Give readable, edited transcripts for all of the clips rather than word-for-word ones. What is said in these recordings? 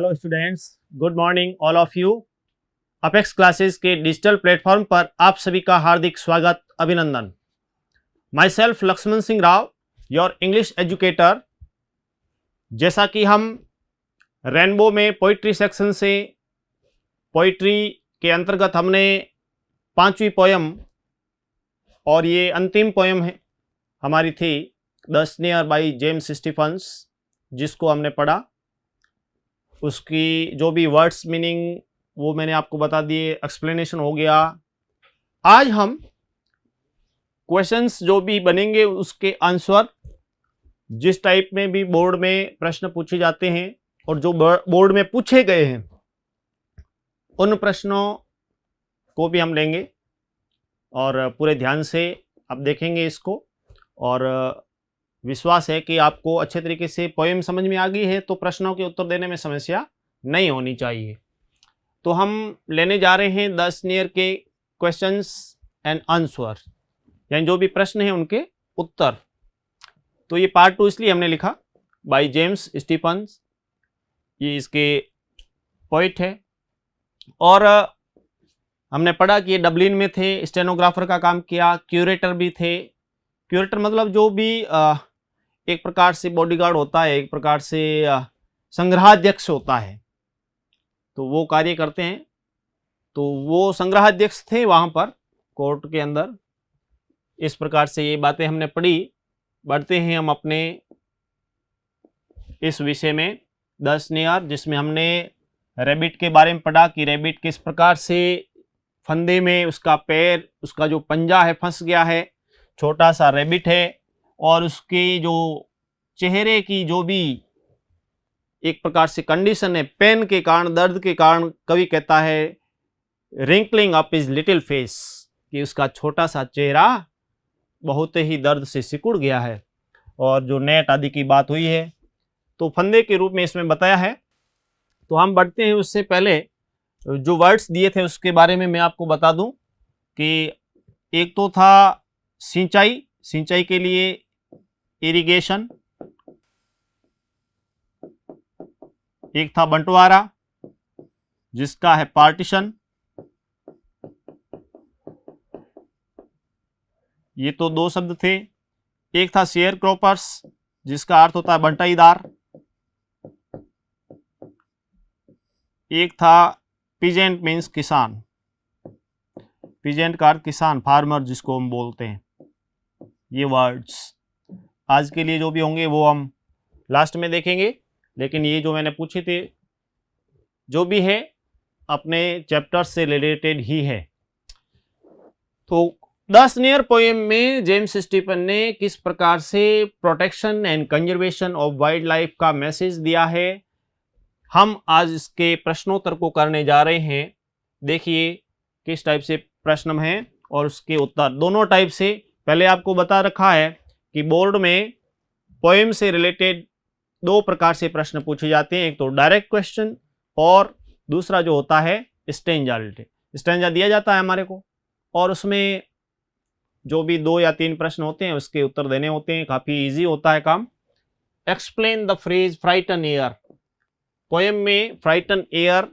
Hello students, good morning all of you. Apex Classes के digital platform पर आप सभी का हार्दिक स्वागत, अभिनंदन। Myself Laxman Singh Rao, your English educator. जैसा कि हम रेनबो में पोइट्री सेक्शन से पोइट्री के अंतर्गत हमने 5वीं पोयम और ये अंतिम पोयम है हमारी थी The Snare by James Stephens, जिसको हमने पढ़ा। उसकी जो भी वर्ड्स मीनिंग वो मैंने आपको बता दिए, एक्सप्लेनेशन हो गया। आज हम क्वेश्चंस जो भी बनेंगे उसके आंसर, जिस टाइप में भी बोर्ड में प्रश्न पूछे जाते हैं और जो बोर्ड में पूछे गए हैं उन प्रश्नों को भी हम लेंगे और पूरे ध्यान से आप देखेंगे इसको। और विश्वास है कि आपको अच्छे तरीके से पोएम समझ में आ गई है, तो प्रश्नों के उत्तर देने में समस्या नहीं होनी चाहिए। तो हम लेने जा रहे हैं 10 नियर के क्वेश्चंस एंड आंसर, यानी जो भी प्रश्न हैं उनके उत्तर। तो ये पार्ट 2 इसलिए हमने लिखा, बाय जेम्स स्टीफन्स, ये इसके पोइट है। और हमने पढ़ा कि ये डबलिन में थे, स्टेनोग्राफर का काम किया, क्यूरेटर भी थे। क्यूरेटर मतलब जो भी एक प्रकार से बॉडीगार्ड होता है, एक प्रकार से संग्रहाध्यक्ष होता है, तो वो कार्य करते हैं। तो वो संग्रहाध्यक्ष थे वहां पर कोर्ट के अंदर। इस प्रकार से ये बातें हमने पढ़ी। बढ़ते हैं हम अपने इस विषय में 10 नियर, जिसमें हमने रैबिट के बारे में पढ़ा कि रैबिट किस प्रकार से फंदे में उसका पैर, उसका जो पंजा है फंस गया है। छोटा सा रैबिट है और उसके जो चेहरे की जो भी एक प्रकार से कंडीशन है, पेन के कारण, दर्द के कारण, कवि कहता है wrinkling up his little face, कि उसका छोटा सा चेहरा बहुत ही दर्द से सिकुड़ गया है। और जो नेट आदि की बात हुई है तो फंदे के रूप में इसमें बताया है। तो हम बढ़ते हैं, उससे पहले जो वर्ड्स दिए थे उसके बारे में मैं आपको बता दूं कि एक तो था सिंचाई, सिंचाई के लिए इरिगेशन। एक था बंटवारा, जिसका है पार्टीशन। ये तो 2 शब्द थे। एक था शेयर क्रॉपर्स, जिसका अर्थ होता है बंटाईदार। एक था पीजेंट मीन्स किसान, पीजेंट का अर्थ किसान, फार्मर जिसको हम बोलते हैं। ये वर्ड्स आज के लिए जो भी होंगे वो हम लास्ट में देखेंगे, लेकिन ये जो मैंने पूछे थे जो भी है अपने चैप्टर से रिलेटेड ही है। तो 10 नियर पोएम में जेम्स स्टीफन ने किस प्रकार से protection and conservation of wild life का मैसेज दिया है, हम आज इसके प्रश्नोत्तर को करने जा रहे हैं। देखिए किस टाइप से प्रश्न हैं और उसके उत्तर दोनों टाइप से। पहले आपको बता रखा है कि बोर्ड में पोएम से रिलेटेड 2 प्रकार से प्रश्न पूछे जाते हैं, एक तो डायरेक्ट क्वेश्चन और दूसरा जो होता है स्टेंजा रिलेटेड। स्टेंजा दिया जाता है हमारे को और उसमें जो भी 2 या 3 प्रश्न होते हैं उसके उत्तर देने होते हैं। काफी इजी होता है काम। Explain the phrase frighten air. Poem में फ्राइटन एयर,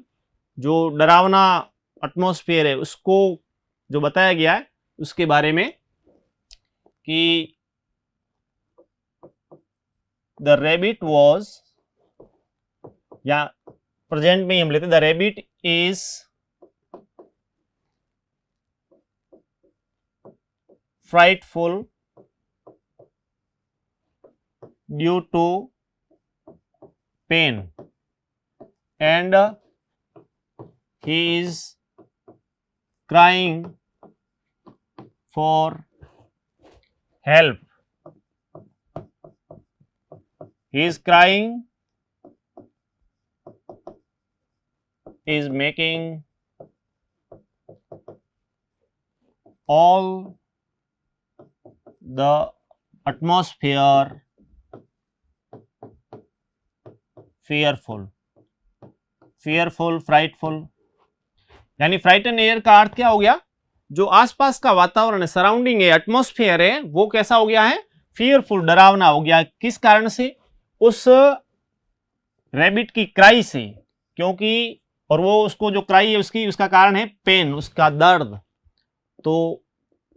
जो डरावना एटमॉस्फेयर है, उसको जो बताया गया है उसके बारे में कि द रैबिट वॉज, या प्रेजेंट में हम लेते the rabbit is frightful due to pain and he is crying for help. He is crying, is making all the atmosphere fearful. fearful, frightful, यानी फ्राइटन एयर का अर्थ क्या हो गया, जो आसपास का वातावरण है, सराउंडिंग है, एटमॉस्फेयर है, वो कैसा हो गया है, फियरफुल, डरावना हो गया। किस कारण से, उस रैबिट की क्राई से, क्योंकि और वो उसको जो क्राई है उसका कारण है पेन, उसका दर्द। तो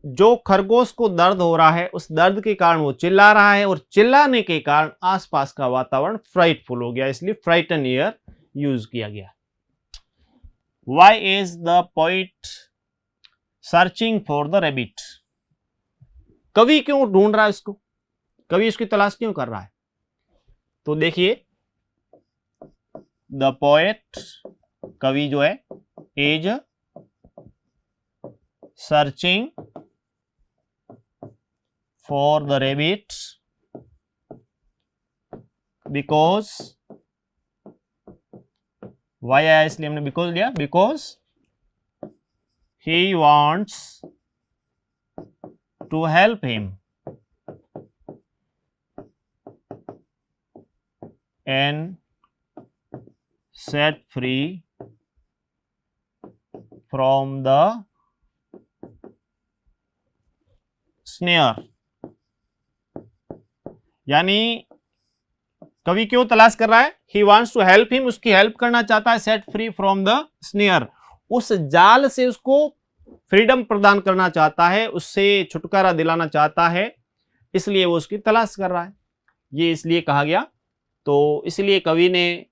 जो खरगोश को दर्द हो रहा है उस दर्द के कारण वो चिल्ला रहा है, और चिल्लाने के कारण आसपास का वातावरण फ्राइटफुल हो गया, इसलिए फ्राइटन ईयर यूज किया गया। Why is the poet searching for the rabbit? कवि क्यों ढूंढ रहा है उसको, कवि उसकी तलाश क्यों कर रहा है? तो देखिए, द पोएट, कवि जो है, is searching for the rabbit because, why आया इसलिए हमने बिकॉज लिया, because he wants to help him and set free from the snare। यानी कवि क्यों तलाश कर रहा है? he wants to help him, उसकी हेल्प करना चाहता है, set free from the snare, उस जाल से उसको फ्रीडम प्रदान करना चाहता है, उससे छुटकारा दिलाना चाहता है, इसलिए वो उसकी तलाश कर रहा है। ये इसलिए कहा गया। तो इसलिए कवि ने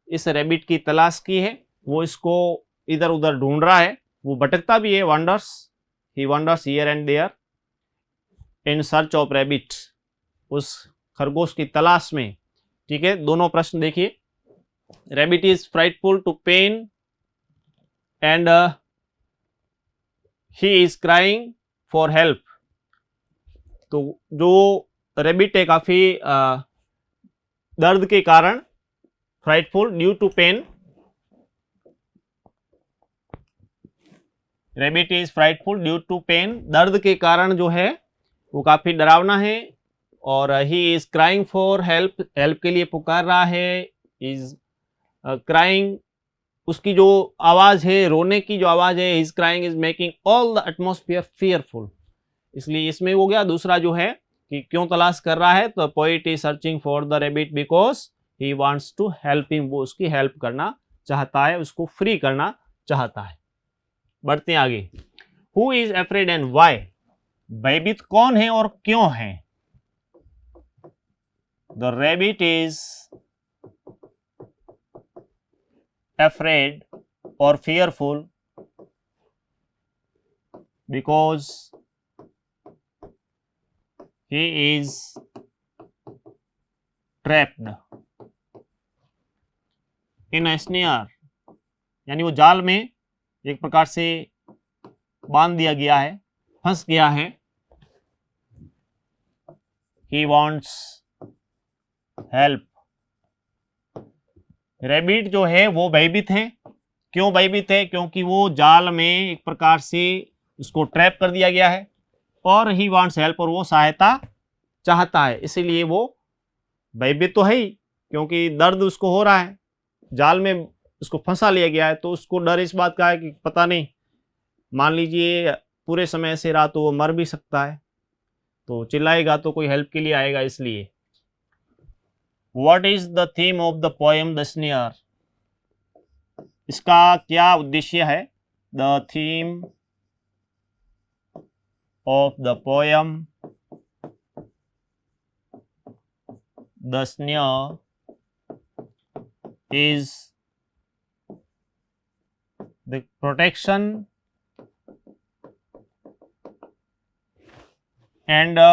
इस रैबिट की तलाश की है, वो इसको इधर उधर ढूंढ रहा है, वो भटकता भी है, wanders, he wanders here and there in search of rabbit, उस खरगोश की तलाश में। ठीक है, दोनों प्रश्न देखिए। Rabbit is frightful to pain and he is crying for help. तो जो रैबिट है काफी दर्द के कारण, frightful due to pain, rabbit is frightful due to pain, दर्द के कारण जो है वो काफी डरावना है, और ही is crying for help, help के लिए पुकार रहा है, इज क्राइंग, उसकी जो आवाज है, रोने की जो आवाज है, is crying is making all the atmosphere fearful, इसलिए इसमें हो गया। दूसरा जो है कि क्यों तलाश कर रहा है, तो poet is searching for the rabbit because he wants to help him, वो उसकी हेल्प करना चाहता है, उसको फ्री करना चाहता है। बढ़ते हैं आगे। Who is afraid and why? भयभीत कौन है और क्यों है? The rabbit is afraid or fearful because he is trapped in a snare, यानी वो जाल में एक प्रकार से बांध दिया गया है, फंस गया है। he wants help। रैबिट जो है वो भयभीत है। क्यों भयभीत है? क्योंकि वो जाल में एक प्रकार से उसको ट्रैप कर दिया गया है, और ही वांट्स हेल्प, और वो सहायता चाहता है, इसीलिए वो भयभीत तो है ही, क्योंकि दर्द उसको हो रहा है, जाल में उसको फंसा लिया गया है, तो उसको डर इस बात का है कि पता नहीं, मान लीजिए पूरे समय से रहा तो वो मर भी सकता है, तो चिल्लाएगा तो कोई हेल्प के लिए आएगा, इसलिए। What is the theme of the poem The Snare? इसका क्या उद्देश्य है? The theme of the poem The Snare is the protection and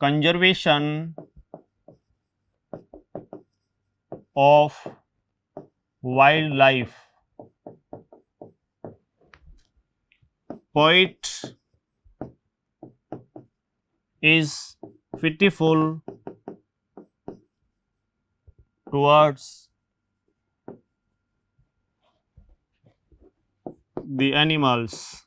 conservation of wildlife। Poet is pitiful towards the animals।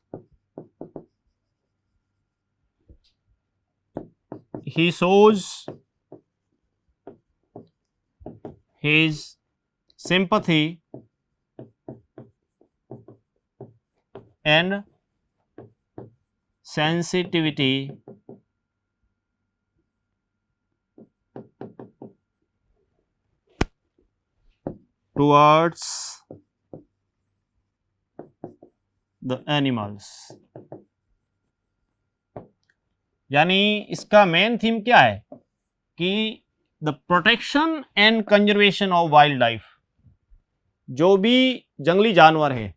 He shows his sympathy and sensitivity towards the animals। यानी इसका main theme क्या है कि the protection and conservation of wild life. जो भी जंगली जानवर है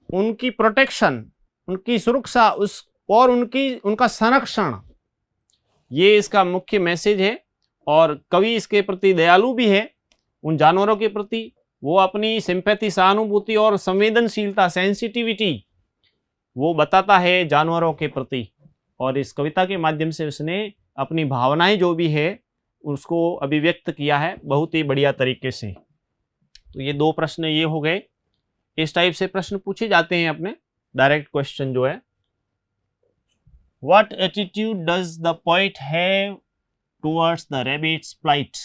उनकी प्रोटेक्शन, उनकी सुरक्षा, और उनका संरक्षण, ये इसका मुख्य मैसेज है। और कवि इसके प्रति दयालु भी है उन जानवरों के प्रति। वो अपनी सिंपैथी, सहानुभूति और संवेदनशीलता, सेंसिटिविटी वो बताता है जानवरों के प्रति। और इस कविता के माध्यम से उसने अपनी भावनाएं जो भी है उसको अभिव्यक्त किया है बहुत ही बढ़िया तरीके से। तो ये दो प्रश्न ये हो गए। इस टाइप से प्रश्न पूछे जाते हैं अपने डायरेक्ट क्वेश्चन जो है। What attitude does the poet have towards the rabbit's plight?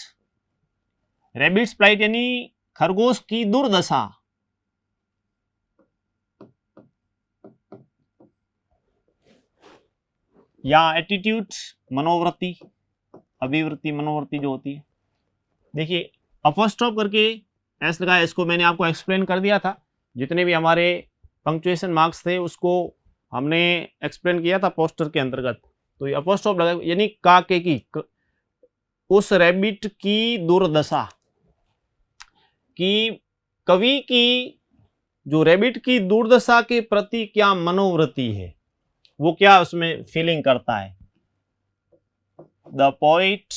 Rabbit's plight यानी खरगोश की दुर्दशा। या एटीट्यूड मनोवृत्ति, अभिवृत्ति, मनोवृत्ति जो होती है। देखिए अपोस्ट्रोफ करके एस लगाया, इसको मैंने आपको एक्सप्लेन कर दिया था। जितने भी हमारे पंक्चुएशन मार्क्स थे उसको हमने एक्सप्लेन किया था पोस्टर के अंतर्गत। तो ये अपोस्ट्रोफ लगा यानी काके की, उस रैबिट की दुर्दशा कि कवि की जो रैबिट की दुर्दशा के प्रति क्या मनोवृत्ति है, वो क्या उसमें फीलिंग करता है। The poet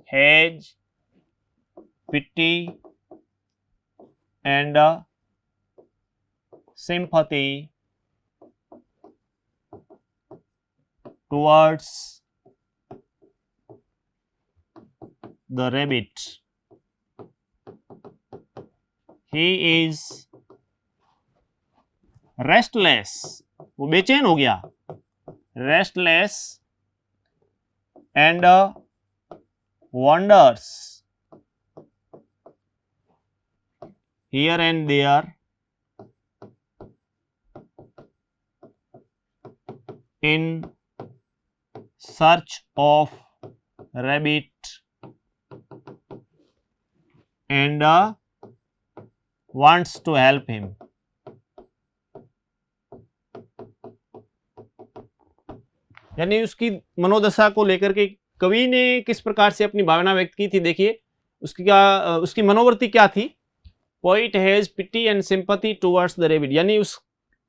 has pity and sympathy towards the rabbit. He is restless, वो बेचैन हो गया, restless and wanders here and there in search of rabbit and wants to help him. यानी उसकी मनोदशा को लेकर के कवि ने किस प्रकार से अपनी भावना व्यक्त की थी। देखिए उसकी मनोवृत्ति क्या थी। Poet has pity and sympathy towards the rabbit, यानी उस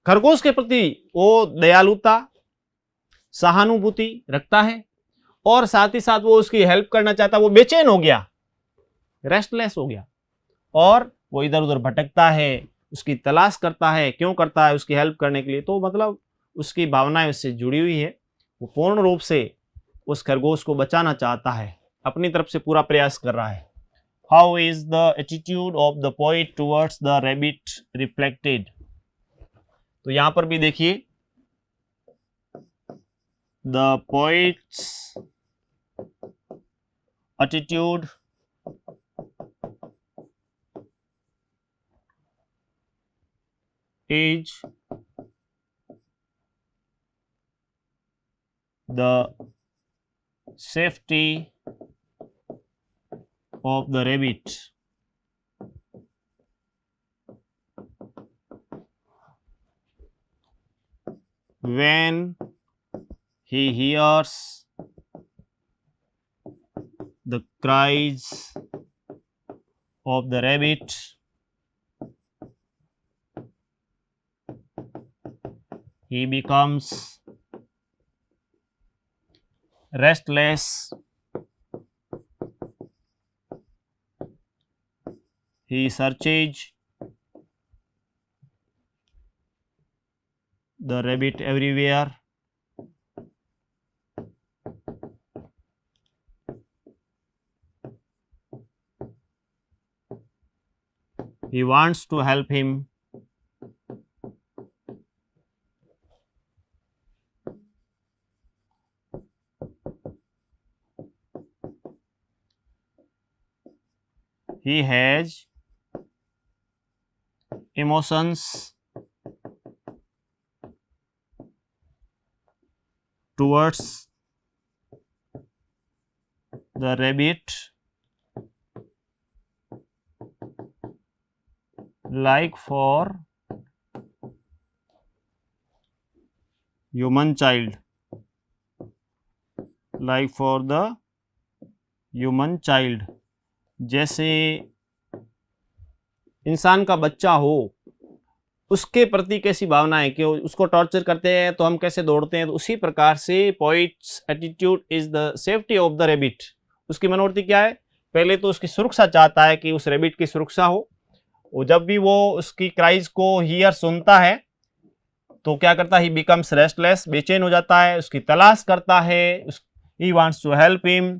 खरगोश के प्रति वो दयालुता, सहानुभूति रखता है और साथ ही साथ वो उसकी हेल्प करना चाहता है। वो बेचैन हो गया, रेस्टलेस हो गया और वो इधर उधर भटकता है, उसकी तलाश करता है। क्यों करता है? उसकी हेल्प करने के लिए। तो मतलब उसकी भावनाएं उससे जुड़ी हुई है। वो पूर्ण रूप से उस खरगोश को बचाना चाहता है, अपनी तरफ से पूरा प्रयास कर रहा है। How is the attitude of the poet towards the rabbit reflected? तो यहां पर भी देखिए the poet's attitude is the safety of the rabbit. When he hears the cries of the rabbit, he becomes restless, he searches the rabbit everywhere, he wants to help him, he has emotions towards the rabbit like for human child, like for the human child। जैसे इंसान का बच्चा हो उसके प्रति कैसी भावना है कि उसको टॉर्चर करते हैं तो हम कैसे दौड़ते हैं, तो उसी प्रकार से poets attitude is the safety of the rebate. उसकी मनोवृत्ति क्या है, पहले तो उसकी सुरक्षा चाहता है कि उस रेबिट की सुरक्षा हो, और जब भी वो उसकी क्राइज को हियर सुनता है तो क्या करता है, ही बिकम्स रेस्टलेस, बेचैन हो जाता है, उसकी तलाश करता है, he wants to help him,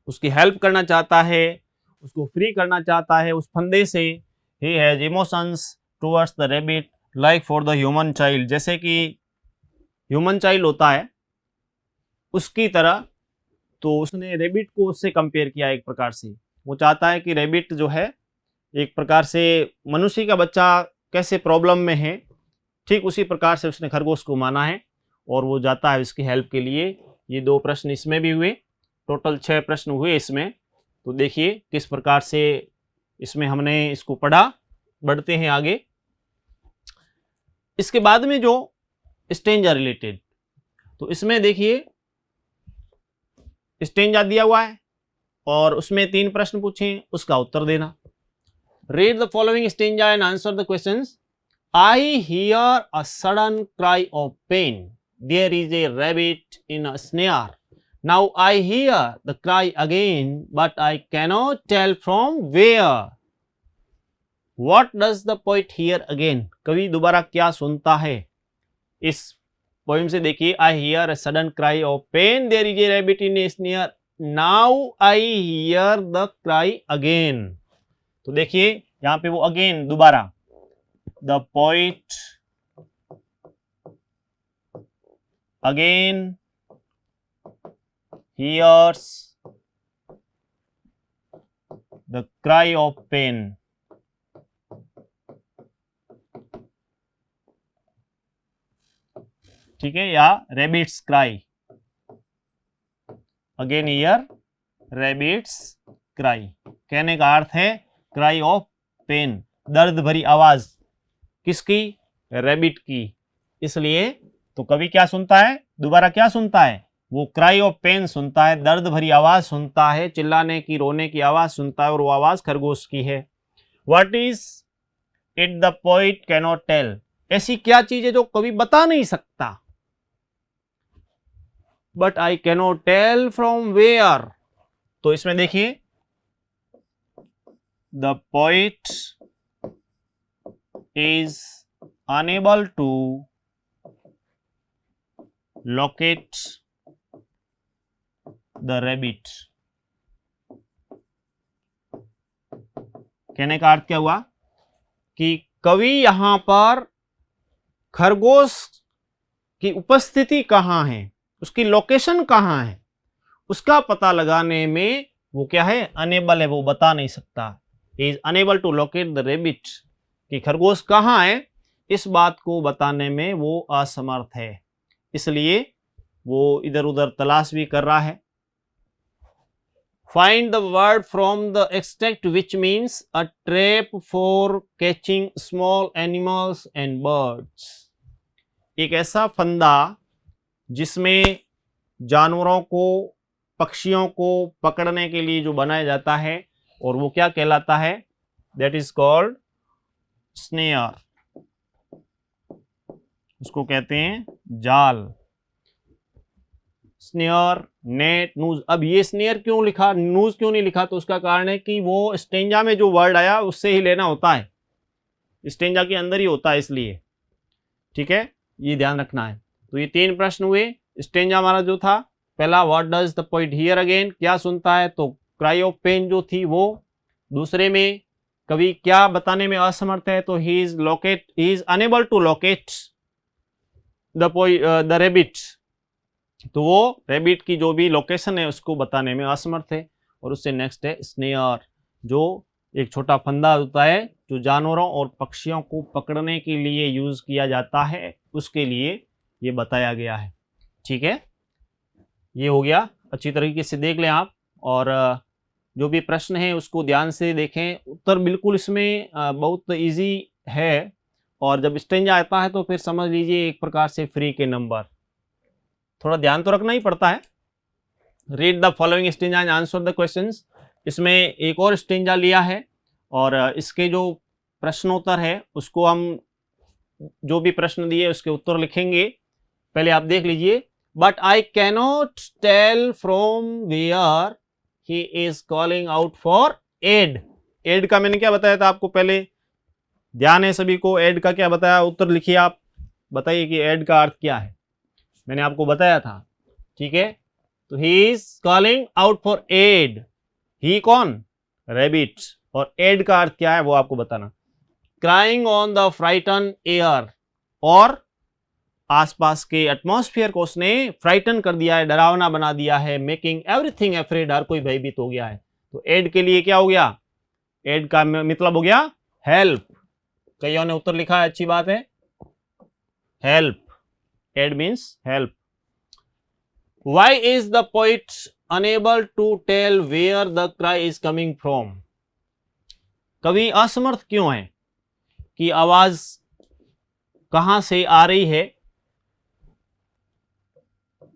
उसकी हेल्प करना चाहता है, उसको फ्री करना चाहता है उस फंदे से। He has emotions towards the rabbit like for the human child, जैसे कि ह्यूमन चाइल्ड होता है उसकी तरह। तो उसने रैबिट को उससे कंपेयर किया एक प्रकार से। वो चाहता है कि रैबिट जो है एक प्रकार से मनुष्य का बच्चा कैसे प्रॉब्लम में है, ठीक उसी प्रकार से उसने खरगोश को माना है और वो जाता है उसकी हेल्प के लिए। ये 2 प्रश्न इसमें भी हुए, टोटल 6 प्रश्न हुए इसमें। तो देखिए किस प्रकार से इसमें हमने इसको पढ़ा। बढ़ते हैं आगे। इसके बाद में जो स्टेंजा रिलेटेड, तो इसमें देखिए स्टेंजा दिया हुआ है और उसमें 3 प्रश्न पूछे, उसका उत्तर देना। Read the following stanza and answer the questions. I hear a sudden cry of pain. There is a rabbit in a snare. Now I hear the cry again, but I cannot tell from where. What does the poet hear again? कवि दोबारा क्या सुनता है? इस poem से देखिए, I hear a sudden cry of pain. There is a rabbit in a snare. Now I hear the cry again. तो देखिए यहाँ पे वो again दोबारा। The poet again hears the cry of pain. ठीक है, या rabbit's cry, again hear rabbit's cry। कहने का अर्थ है cry of pain, दर्द भरी आवाज किसकी, रैबिट की। इसलिए तो कवि क्या सुनता है, दोबारा क्या सुनता है, वो क्राई ऑफ पेन सुनता है, दर्द भरी आवाज सुनता है, चिल्लाने की रोने की आवाज सुनता है और वो आवाज खरगोश की है। What is it the poet cannot tell, ऐसी क्या चीज है जो कवि बता नहीं सकता। But I cannot tell from where, तो इसमें देखिए the poet is unable to locate the rabbit। कहने का अर्थ क्या हुआ कि कवि यहां पर खरगोश की उपस्थिति कहां है, उसकी लोकेशन कहां है, उसका पता लगाने में वो क्या है, अनेबल है, वो बता नहीं सकता। Is unable to locate the rabbit, कि खरगोश कहाँ है इस बात को बताने में वो असमर्थ है, इसलिए वो इधर उधर तलाश भी कर रहा है। Find the word from the extract which means a trap for catching small animals and birds. एक ऐसा फंदा जिसमें जानवरों को, पक्षियों को पकड़ने के लिए जो बनाया जाता है, और वो क्या कहलाता है, दैट इज कॉल्ड स्नेयर, उसको कहते हैं जाल। Snare, net, noose. अब ये स्नेयर क्यों लिखा, नूज क्यों नहीं लिखा, तो उसका कारण है कि वो स्टेंजा में जो वर्ड आया उससे ही लेना होता है, स्टेंजा के अंदर ही होता है, इसलिए ठीक है, ये ध्यान रखना है। तो ये 3 प्रश्न हुए। स्टेंजा हमारा जो था पहला, what does the poet here again, क्या सुनता है, तो क्राई ऑफ पेन जो थी वो। दूसरे में कवि क्या बताने में असमर्थ है, तो he is unable to locate the rabbit, तो वो रेबिट की जो भी लोकेशन है उसको बताने में असमर्थ है। और उससे नेक्स्ट है स्नेयर, जो एक छोटा फंदा होता है जो जानवरों और पक्षियों को पकड़ने के लिए यूज किया जाता है, उसके लिए ये बताया गया है। ठीक है, ये हो गया, अच्छी तरीके से देख लें आप। और जो भी प्रश्न है उसको ध्यान से देखें। उत्तर बिल्कुल इसमें बहुत इजी है, और जब स्टेंजा आता है तो फिर समझ लीजिए एक प्रकार से फ्री के नंबर। थोड़ा ध्यान तो रखना ही पड़ता है। Read the following stanza and answer the questions. इसमें एक और स्टेंजा लिया है और इसके जो प्रश्नोत्तर है उसको हम जो भी प्रश्न दिए उसके उत्तर लिखेंगे। पहले आप देख लीजिए। But I cannot tell from where he is calling out for aid. Aid का मैंने क्या बताया था आपको पहले, ध्यान है सभी को। एड का क्या बताया, उत्तर लिखिए आप, बताइए कि एड का अर्थ क्या है, मैंने आपको बताया था। ठीक है, तो he is calling out for aid. He कौन, रैबिट। और एड का अर्थ क्या है वो आपको बताना। Crying on the frighten air, और आसपास के एटमॉस्फेयर को उसने फ्राइटन कर दिया है, डरावना बना दिया है। मेकिंग एवरीथिंग अफ्रेड, हर कोई भयभीत हो गया है। तो एड के लिए क्या हो गया, एड का मतलब हो गया हेल्प। कईयों ने उत्तर लिखा है, अच्छी बात है, help. Aid means help. Why is the poet unable to tell where the cry is coming from. कवि असमर्थ क्यों है कि आवाज कहां से आ रही है।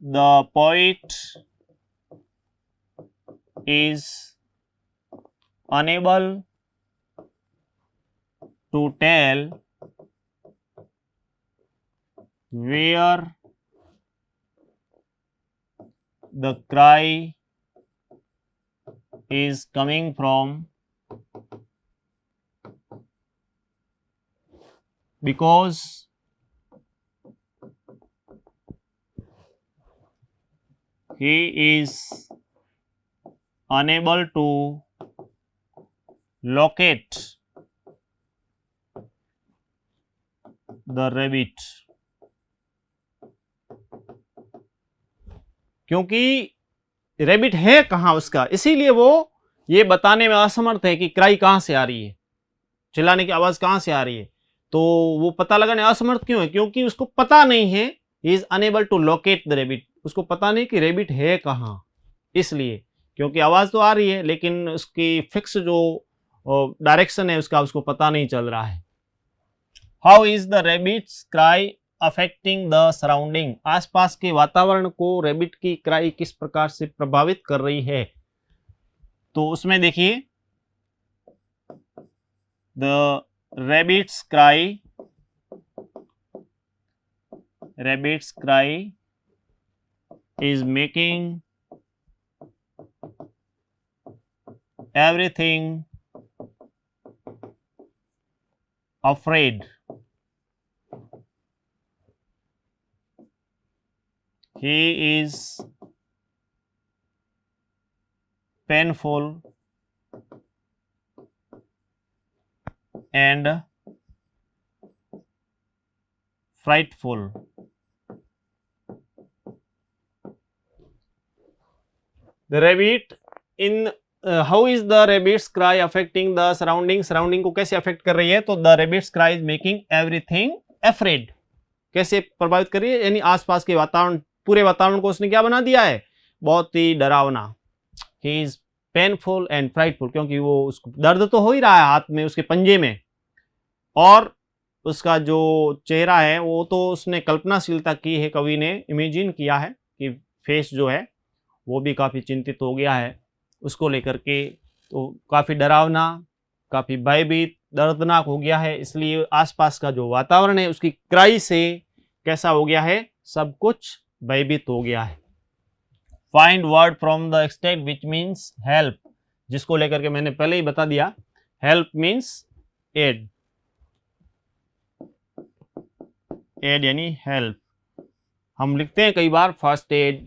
The poet is unable to tell where the cry is coming from because he is unable to locate the rabbit। क्योंकि रैबिट है कहां उसका, इसीलिए वो ये बताने में असमर्थ है कि क्राई कहां से आ रही है, चिल्लाने की आवाज कहां से आ रही है। तो वो पता लगाने असमर्थ क्यों है, क्योंकि उसको पता नहीं है, he is unable to locate the rabbit. उसको पता नहीं कि रैबिट है कहां, इसलिए, क्योंकि आवाज तो आ रही है लेकिन उसकी फिक्स जो डायरेक्शन है उसका उसको पता नहीं चल रहा है। How is the rabbit's cry affecting the surrounding. आसपास के वातावरण को रैबिट की क्राई किस प्रकार से प्रभावित कर रही है। तो उसमें देखिए, the rabbit's cry is making everything afraid। he is painful and frightful। The rabbit in how is the rabbit's cry affecting the surrounding। Surrounding को कैसे अफेक्ट कर रही है, तो the rabbit's cry is making everything afraid। कैसे प्रभावित कर रही है, यानी आसपास के वातावरण, पूरे वातावरण को उसने क्या बना दिया है, बहुत ही डरावना। He is painful and frightful, क्योंकि वो उसको दर्द तो हो ही रहा है हाथ में, उसके पंजे में, और उसका जो चेहरा है वो तो उसने कल्पनाशीलता की है, कवि ने इमेजिन किया है कि फेस जो है वो भी काफ़ी चिंतित हो गया है उसको लेकर के। तो काफ़ी डरावना, काफ़ी भयभीत, दर्दनाक हो गया है। इसलिए आसपास का जो वातावरण है उसकी क्राई से कैसा हो गया है, सब कुछ भयभीत हो गया है। Find word from the extract which means help, जिसको लेकर के मैंने पहले ही बता दिया, हेल्प मीन्स एड। एड यानी हेल्प। हम लिखते हैं कई बार फर्स्ट एड,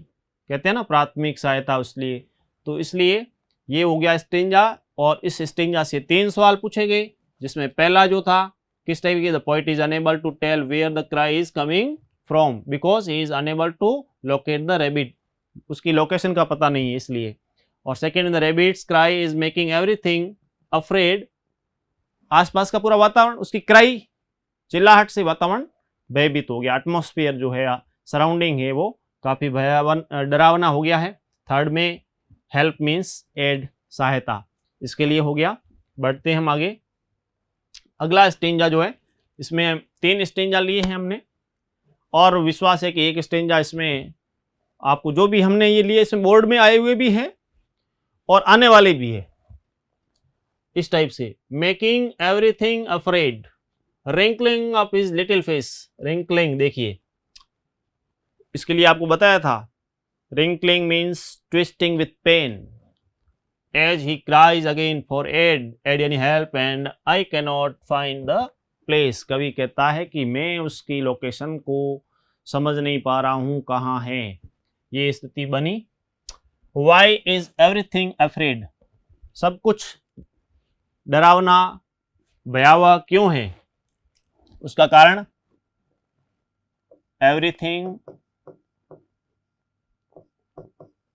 कहते हैं ना प्राथमिक सहायता, इसलिए तो इसलिए ये हो गया स्टेंजा। और इस स्टेंजा से 3 सवाल पूछे गए, जिसमें पहला जो था किस टाइप की, the poet is unable to tell where the cry is coming from because he is unable to locate the rabbit, उसकी लोकेशन का पता नहीं है इसलिए। और second, the rabbit's cry is making everything afraid, आसपास का पूरा वातावरण, उसकी क्राई, चिल्लाहट से वातावरण भयभीत हो गया, एटमॉस्फेयर जो है, सराउंडिंग है वो काफ़ी भयावन, डरावना हो गया है। थर्ड में हेल्प मीन्स एड, सहायता। इसके लिए हो गया। बढ़ते हैं हम आगे। अगला स्टेंजा जो है, इसमें 3 स्टेंजा लिए हैं हमने, और विश्वास है कि एक स्टेंजा इसमें आपको जो भी हमने ये लिए इसमें बोर्ड में आए हुए भी हैं और आने वाले भी है। इस टाइप से, making everything afraid, wrinkling up his little face. Wrinkling देखिए, इसके लिए आपको बताया था, wrinkling means twisting with pain, as he cries again for aid यानी help and I cannot find the place. कवि कहता है कि मैं उसकी लोकेशन को समझ नहीं पा रहा हूं कहाँ है। ये स्थिति बनी। वाई इज एवरीथिंग अफ्रेड, सब कुछ डरावना भयावह क्यों है? उसका कारण, everything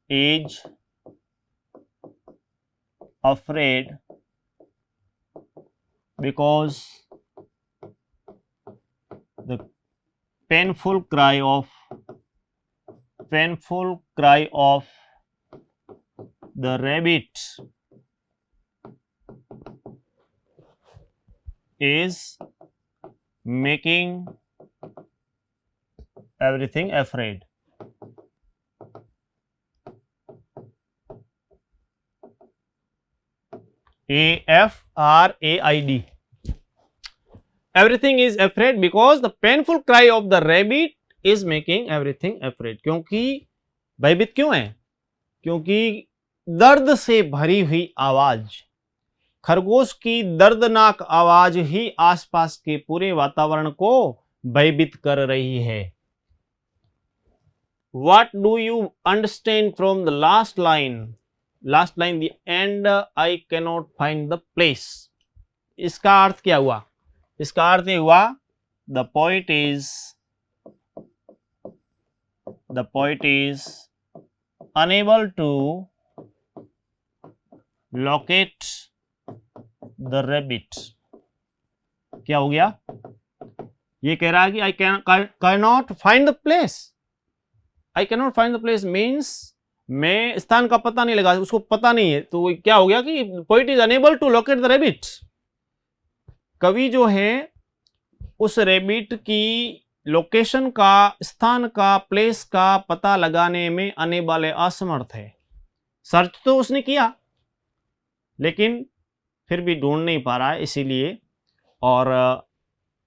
is afraid because the painful cry of the rabbit is making everything afraid. AFRAID. Everything is afraid because the painful cry of the rabbit is making everything afraid. क्योंकि भयभीत क्यों है? क्योंकि दर्द से भरी हुई आवाज, खरगोश की दर्दनाक आवाज ही आसपास के पूरे वातावरण को भयभीत कर रही है। What do you understand from the last line? Last line, the end I cannot find the place. इसका अर्थ क्या हुआ? इसका अर्थ ये हुआ, the poet is unable to locate the rabbit. क्या हो गया? ये कह रहा है कि I cannot find the place. I cannot find the place means मैं स्थान का पता नहीं लगा, उसको पता नहीं है। तो क्या हो गया कि poet is unable to locate the rabbit. कवि जो है उस रैबिट की लोकेशन का, स्थान का, प्लेस का पता लगाने में अनेबल, असमर्थ है। सर्च तो उसने किया लेकिन फिर भी ढूंढ नहीं पा रहा है, इसीलिए। और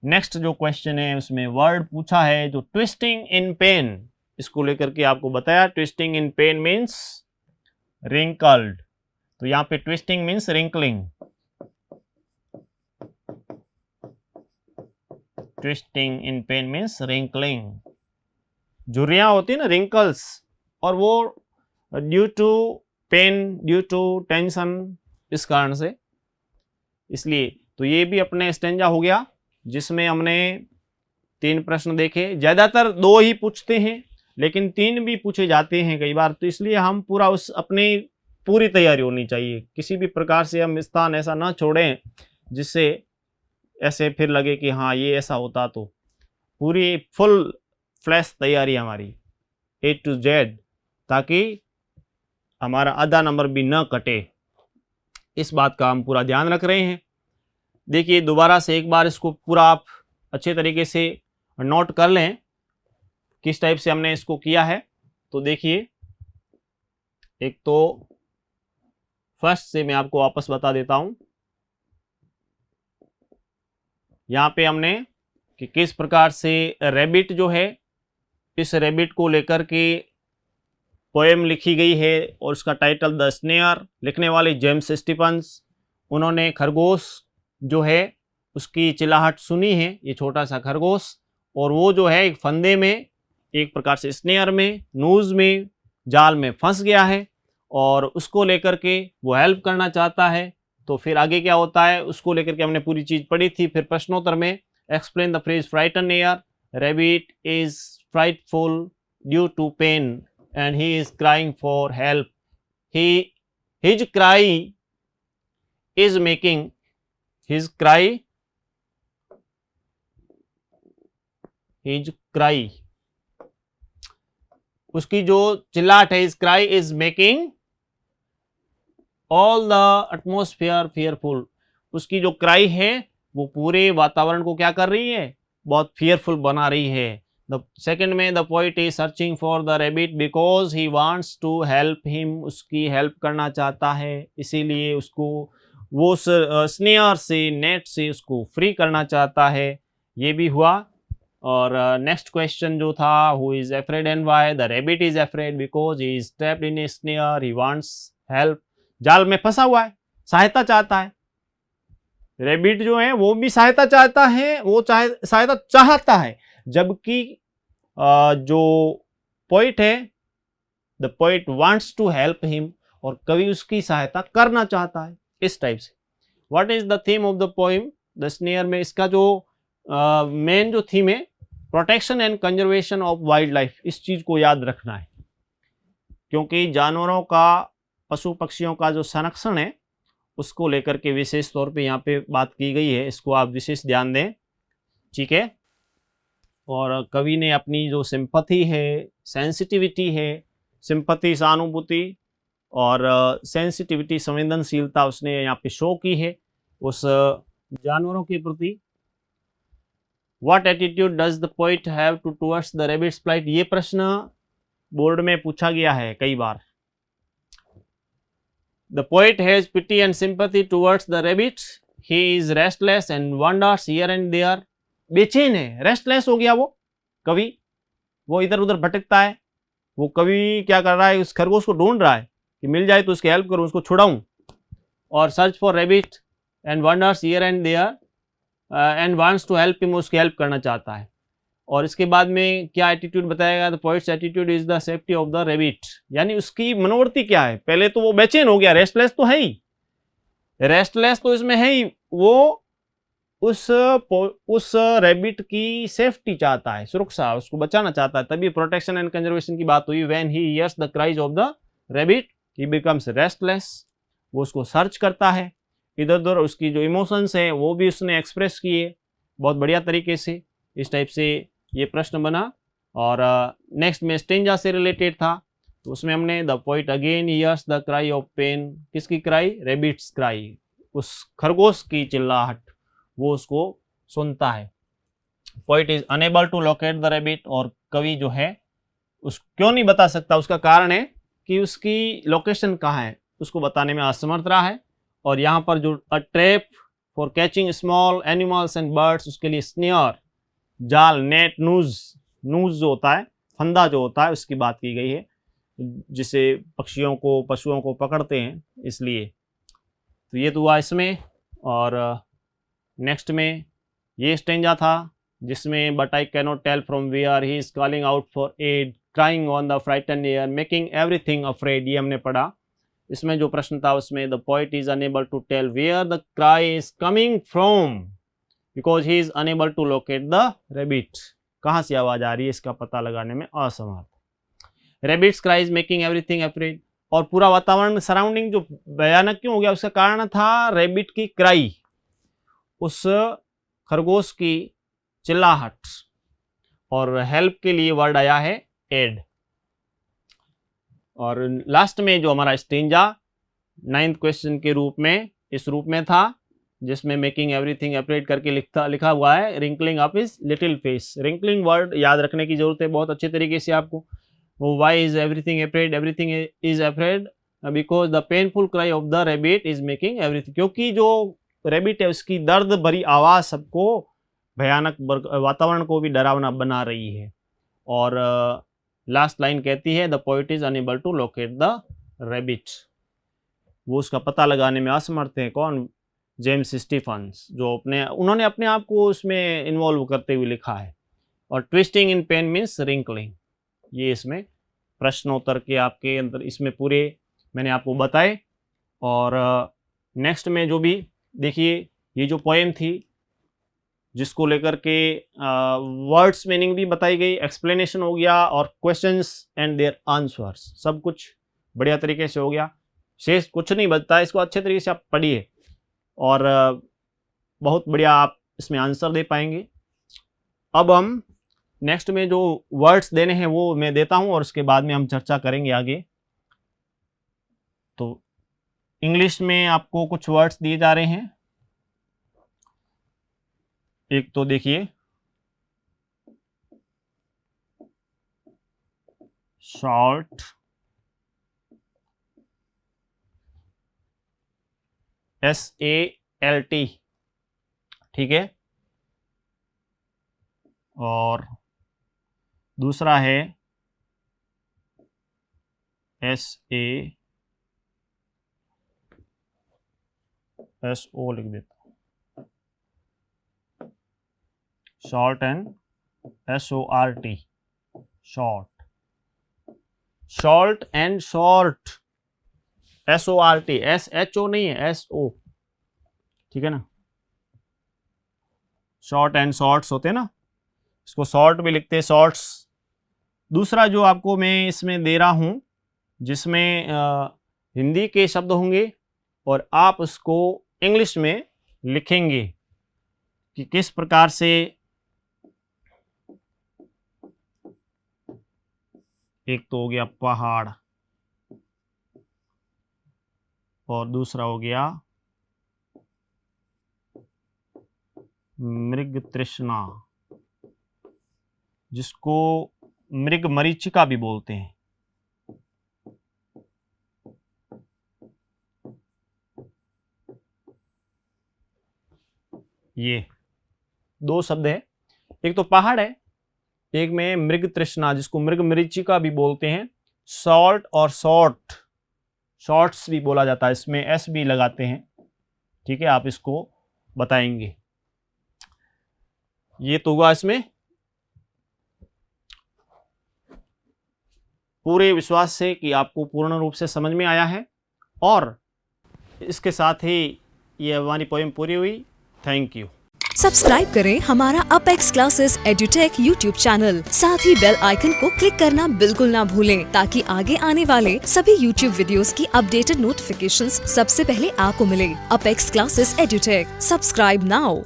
नेक्स्ट जो क्वेश्चन है उसमें वर्ड पूछा है जो ट्विस्टिंग इन पेन, इसको लेकर के आपको बताया। Twisting in pain means wrinkled, तो यहाँ पे twisting means wrinkling. Twisting in pain means wrinkling. झुर्रियां होती है ना, रिंकल्स, और वो due to pain, due to tension, इस कारण से। इसलिए तो ये भी अपने स्टेंजा हो गया जिसमें हमने 3 प्रश्न देखे। ज्यादातर 2 ही पूछते हैं लेकिन 3 भी पूछे जाते हैं कई बार, तो इसलिए हम पूरा उस अपनी पूरी तैयारी होनी चाहिए। किसी भी प्रकार से हम स्थान ऐसा ना छोड़ें जिससे ऐसे फिर लगे कि हाँ ये ऐसा होता। तो पूरी फुल फ्लैश तैयारी हमारी A to Z, ताकि हमारा आधा नंबर भी न कटे। इस बात का हम पूरा ध्यान रख रहे हैं। देखिए दोबारा से एक बार इसको पूरा आप अच्छे तरीके से नोट कर लें किस टाइप से हमने इसको किया है। तो देखिए, एक तो फर्स्ट से मैं आपको वापस बता देता हूं। यहाँ पे हमने कि किस प्रकार से रैबिट जो है, इस रैबिट को लेकर के पोएम लिखी गई है और उसका टाइटल द स्नेयर। लिखने वाले जेम्स स्टीफन्स। उन्होंने खरगोश जो है उसकी चिल्लाहट सुनी है, ये छोटा सा खरगोश, और वो जो है एक फंदे में, एक प्रकार से स्नेयर में, नूज में, जाल में फंस गया है और उसको लेकर के वो हेल्प करना चाहता है। तो फिर आगे क्या होता है उसको लेकर के हमने पूरी चीज पढ़ी थी। फिर प्रश्नोत्तर में explain the phrase frighten air, rabbit is frightful due to pain and he is crying for help, his cry is making, his cry, his cry, उसकी जो चिल्लाहट है, his cry is making all the atmosphere fearful, उसकी जो cry है वो पूरे वातावरण को क्या कर रही है, बहुत फियरफुल बना रही है। द सेकंड में the poet is searching for the rabbit because he wants to help him, उसकी हेल्प करना चाहता है, इसीलिए उसको वो स्नेयर से, नेट से उसको फ्री करना चाहता है। ये भी हुआ। और नेक्स्ट क्वेश्चन जो था, who is afraid and why, the rabbit is afraid because he is trapped in A snare, he wants help, जाल में फंसा हुआ है, सहायता चाहता है। रैबिट जो है वो भी सहायता चाहता है, वो सहायता चाहता है, जबकि जो पोइट है, the poet wants to help him, और कवि उसकी सहायता करना चाहता है, इस टाइप से। What is the theme of the poem the snare में, इसका जो मेन जो थीम है, protection and conservation of wild life, इस चीज को याद रखना है, क्योंकि जानवरों का, पशु पक्षियों का जो संरक्षण है उसको लेकर के विशेष तौर पे यहाँ पे बात की गई है, इसको आप विशेष ध्यान दें, ठीक है। और कवि ने अपनी जो सिंपैथी है, सेंसिटिविटी है, सिंपैथी सहानुभूति और सेंसिटिविटी संवेदनशीलता उसने यहाँ पे शो की है उस जानवरों के प्रति। What attitude does the poet have towards the rabbit's plight, ये प्रश्न बोर्ड में पूछा गया है कई बार। The poet has pity and sympathy towards the rabbits, he is restless and wonders here and there, बेचैन है, रेस्टलेस हो गया वो कवि, वो इधर उधर भटकता है। वो कवि क्या कर रहा है, उस खरगोश को ढूंढ रहा है कि मिल जाए तो उसकी हेल्प करूं, उसको छुड़ाऊं, और search for rabbit and wonders here and there and wants to help him, उसकी हेल्प करना चाहता है। और इसके बाद में क्या एटीट्यूड बताएगा, the poets attitude is the safety of the rabbit, यानी उसकी मनोवृत्ति क्या है, पहले तो वो बेचैन हो गया, रेस्टलेस तो है ही, रेस्टलेस तो इसमें है ही, वो उस रैबिट की सेफ्टी चाहता है, सुरक्षा, उसको बचाना चाहता है, तभी प्रोटेक्शन एंड कंजर्वेशन की बात हुई। When he hears the cries of the rabbit he becomes restless, वो उसको सर्च करता है इधर उधर, उसकी जो इमोशंस है वो भी उसने एक्सप्रेस किए बहुत बढ़िया तरीके से, इस टाइप से ये प्रश्न बना। और नेक्स्ट में स्टेंजा से रिलेटेड था, तो उसमें हमने the poet again hears the cry of pain, किसकी क्राई, रैबिट्स क्राई, उस खरगोश की चिल्लाहट, वो उसको सुनता है। Poet is unable to locate the rabbit, और कवि जो है उस क्यों नहीं बता सकता, उसका कारण है कि उसकी लोकेशन कहाँ है उसको बताने में असमर्थ रहा है। और यहाँ पर जो a trap for catching small animals and birds, उसके लिए स्नेयर, जाल, नेट, नूज जो होता है, फंदा जो होता है, उसकी बात की गई है, जिसे पक्षियों को, पशुओं को पकड़ते हैं, इसलिए। तो ये तो हुआ इसमें। और नेक्स्ट में ये स्टेंजा था जिसमें but I cannot tell from where he is calling out for aid, crying on the frighten air, making everything afraid, ये हमने पढ़ा। इसमें जो प्रश्न था उसमें the poet is unable to tell where the cry is coming from because he is unable to locate the rabbit, कहाँ से आवाज आ रही है इसका पता लगाने में असमर्थ। Rabbits cry is making everything afraid, और पूरा वातावरण सराउंडिंग जो भयानक क्यों हो गया, उसका कारण था रैबिट की क्राई, उस खरगोश की चिल्लाहट, और हेल्प के लिए वर्ड आया है एड। और लास्ट में जो हमारा स्टेंजा 9th क्वेश्चन के रूप में, इस रूप में था, जिसमें मेकिंग एवरीथिंग अफ्रेड करके लिखा हुआ है, wrinkling up his little face. Wrinkling word याद रखने की जरूरत है बहुत अच्छे तरीके से आपको। वो why is everything afraid, everything is afraid because the painful cry of the rabbit is making everything, क्योंकि जो रैबिट है उसकी दर्द भरी आवाज सबको, भयानक वातावरण को भी डरावना बना रही है। और लास्ट लाइन कहती है the poet is unable to locate the rabbit, वो उसका पता लगाने में असमर्थ है। कौन, जेम्स स्टीफन्स, जो उन्होंने अपने आप को उसमें इन्वॉल्व करते हुए लिखा है। और twisting in pain means wrinkling, ये इसमें प्रश्नोत्तर के आपके अंदर इसमें पूरे मैंने आपको बताए। और नेक्स्ट में जो भी देखिए, ये जो पोएम थी जिसको लेकर के वर्ड्स मीनिंग भी बताई गई, एक्सप्लेनेशन हो गया, और क्वेश्चंस एंड देयर आंसर्स, सब कुछ बढ़िया तरीके से हो गया, शेष कुछ नहीं बचता, इसको अच्छे तरीके से आप पढ़िए और बहुत बढ़िया आप इसमें आंसर दे पाएंगे। अब हम नेक्स्ट में जो वर्ड्स देने हैं वो मैं देता हूं और उसके बाद में हम चर्चा करेंगे आगे। तो इंग्लिश में आपको कुछ वर्ड्स दिए जा रहे हैं। एक तो देखिए सॉल्ट, SALT, ठीक है। और दूसरा है SO लिख देता हूं, short and SORT, short, शॉल्ट and short, SORT, SHO नहीं है, SO, ठीक है ना। शॉर्ट एंड शॉर्ट्स होते हैं ना, इसको शॉर्ट भी लिखते हैं, शॉर्ट्स। दूसरा जो आपको मैं इसमें दे रहा हूं, जिसमें हिंदी के शब्द होंगे और आप उसको इंग्लिश में लिखेंगे कि किस प्रकार से। एक तो हो गया पहाड़ और दूसरा हो गया मृग तृष्णा, जिसको मृग मरीचिका भी बोलते हैं। ये दो शब्द है, एक तो पहाड़ है, एक में मृग तृष्णा जिसको मृग मरीचिका भी बोलते हैं। सॉल्ट और शॉर्ट, शॉर्ट्स भी बोला जाता है, इसमें S भी लगाते हैं, ठीक है। आप इसको बताएंगे। ये तो हुआ, इसमें पूरे विश्वास से कि आपको पूर्ण रूप से समझ में आया है। और इसके साथ ही ये हमारी पोएम पूरी हुई। Thank you. सब्सक्राइब करें हमारा apex classes edutech YouTube channel, साथ ही बेल आइकन को क्लिक करना बिल्कुल ना भूलें, ताकि आगे आने वाले सभी यूट्यूब वीडियोस की अपडेटेड नोटिफिकेशंस सबसे पहले आपको मिले। Apex classes edutech, subscribe now.